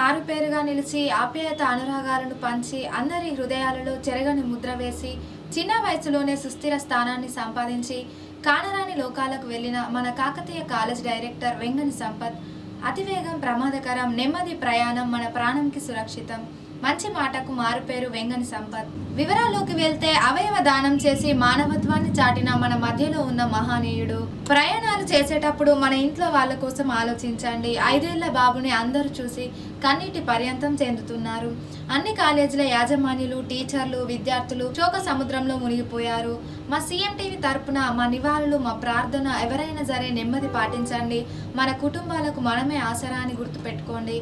మారుపేరుగా నిలిచి ఆప్యాయత అనురాగాలను పంచి అందరి హృదయాలలో చెరగని ముద్ర వేసి చిన్న వయసులోనే సుస్థిర స్థానాన్ని సంపాదించి కానరాని లోకాలకు వెళ్ళిన మన కాకతీయ కాలేజ్ డైరెక్టర్ వెంగని సంపత్. అతివేగం ప్రమాదకరం, నెమ్మది ప్రయాణం మన ప్రాణంకి సురక్షితం. మంచి మాటకు మారుపేరు వెంగని సంపత్. వివరాల్లోకి వెళ్తే అవయవ దానం చేసి మానవత్వాన్ని చాటిన మన మధ్యలో ఉన్న మహానీయుడు. ప్రయాణాలు చేసేటప్పుడు మన ఇంట్లో వాళ్ళ కోసం ఆలోచించండి. 5 ఏళ్ల బాబుని అందరూ చూసి కన్నీటి పర్యంతం చెందుతున్నారు. అన్ని కాలేజీల యాజమాన్యులు, టీచర్లు, విద్యార్థులు శోక సముద్రంలో మునిగిపోయారు. మా సీఎం టీవీ తరపున మా నివాళులు, మా ప్రార్థన. ఎవరైనా సరే నెమ్మది పాటించండి. మన కుటుంబాలకు మనమే ఆసరా అని గుర్తుపెట్టుకోండి.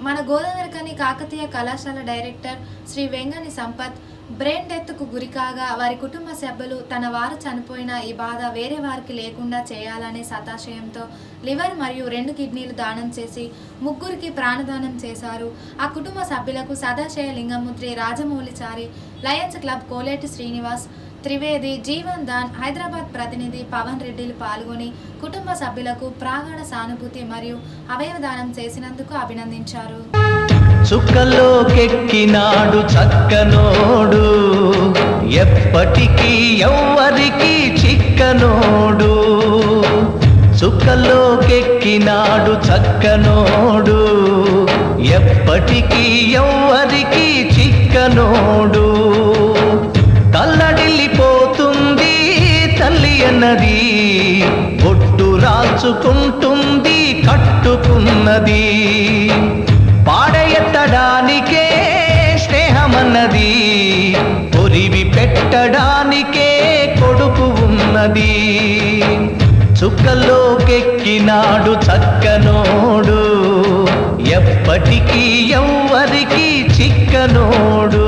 మన గోదావరికని కాకతీయ కళాశాల డైరెక్టర్ శ్రీ వెంగని సంపత్ బ్రెయిన్ డెత్కు గురికాగా వారి కుటుంబ సభ్యులు తన వారు చనిపోయిన ఈ బాధ వేరే వారికి లేకుండా చేయాలనే సతాశయంతో లివర్ మరియు 2 కిడ్నీలు దానం చేసి 3కి ప్రాణదానం చేశారు. ఆ కుటుంబ సభ్యులకు సదాశయ లింగముద్రి, రాజమౌళిచారి, లయన్స్ క్లబ్ కోలేటి శ్రీనివాస్, త్రివేది, జీవన్ దాన్, హైదరాబాద్ ప్రతినిధి పవన్ రెడ్డిలు పాల్గొని కుటుంబ సభ్యులకు ప్రాగాఢ సానుభూతి మరియు అవయవదానం చేసినందుకు అభినందించారు. చుక్కలోకెక్కినాడు చక్కనోడు, ఎప్పటికీ ఎవ్వరికి చిక్కనోడు. చుక్కలోకెక్కినాడు చక్కనోడు, ఎప్పటికీ ఎవ్వరికి చిక్కనోడు. తల్లడిల్లిపోతుంది తల్లి అన్నది, బొట్టు రాల్చుకుంటుంది కట్టుకున్నది. పాడెత్తడానికే స్నేహమన్నది, పొరివి పెట్టడానికే కొడుకు ఉన్నది. చుక్కలోకెక్కినాడు చక్కనోడు, ఎప్పటికీ ఎవ్వరికి చిక్కనోడు.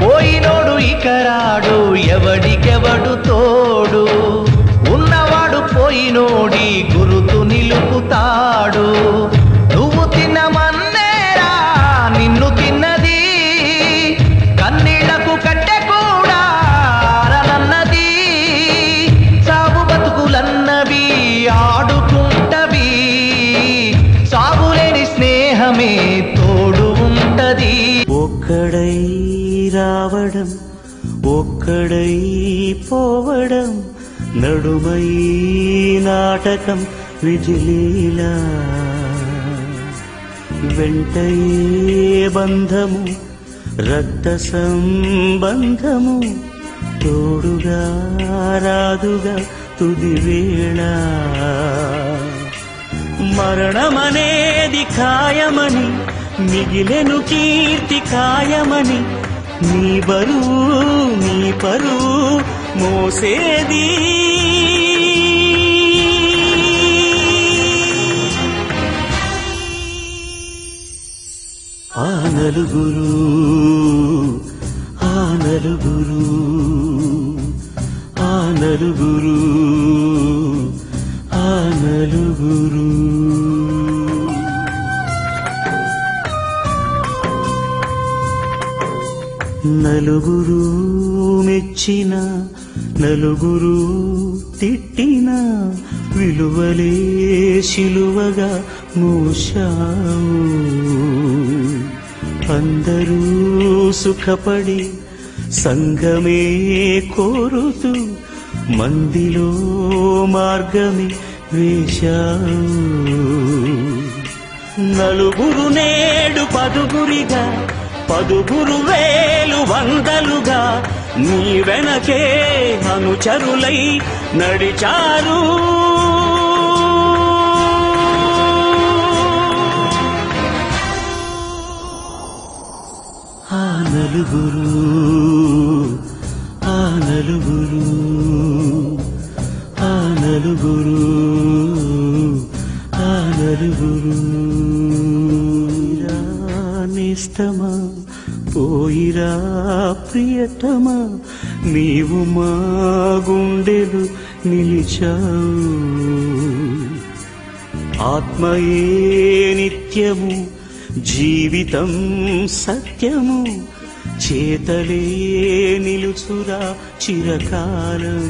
పోయినోడు ఇకరాడు, ఎవడికెవడు తోడు. ఉన్నవాడు పోయినోడి గురుతు నిలుపుతాడు. నువ్వు తిన్నమన్నేరా నిన్ను తిన్నది, కన్నీళ్లకు కట్టె కూడా అరనన్నది. సాగు బతుకులన్నవి ఆడుకుంటవి, సాగులేని స్నేహమే తోడు ఉంటది. ఒక్కడై రావడం, ఒక్కడై పోవడం, నడుమై నాటకం విజిలీలా. వెంటయే బంధము, రక్త సంబంధము, తోడుగా రాదుగా తుది వేళ. మరణమనేది ఖాయమని, మిగిలెను కీర్తి కాయమని, నీ బరువు నీ పరువు మోసేది. ఆ నలుగురు, ఆ నలుగురు, ఆ నలుగురు, ఆ నలుగురు. నలుగురు మెచ్చిన, నలుగురు తిట్టిన, విలువలే శిలువగా మోశావు. అందరూ సుఖపడి సంగమే కోరుతూ మందిలో మార్గమే వేశావు. నలుగురు నేడు పదుగురిగా, పదుగురు వేలు వందలుగా నీ వెనకే అనుచరులై నడిచారు. ఆ నలుగురు, ఆ నలుగురు, ఆ నలుగురు, ఆ నలుగురు. నేస్తమా పోయిరా ప్రియతమా, నీవు మా గుండెలు నిలిచావు. ఆత్మయే నిత్యము, జీవితం సత్యము, చేతలే నిలుచురా చిరకాలం.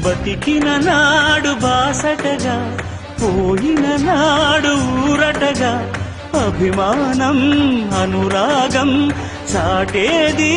బతికిన నాడు బాసటగా, పోయిన నాడు ఊరటగా అభిమానం అనురాగం చాటేది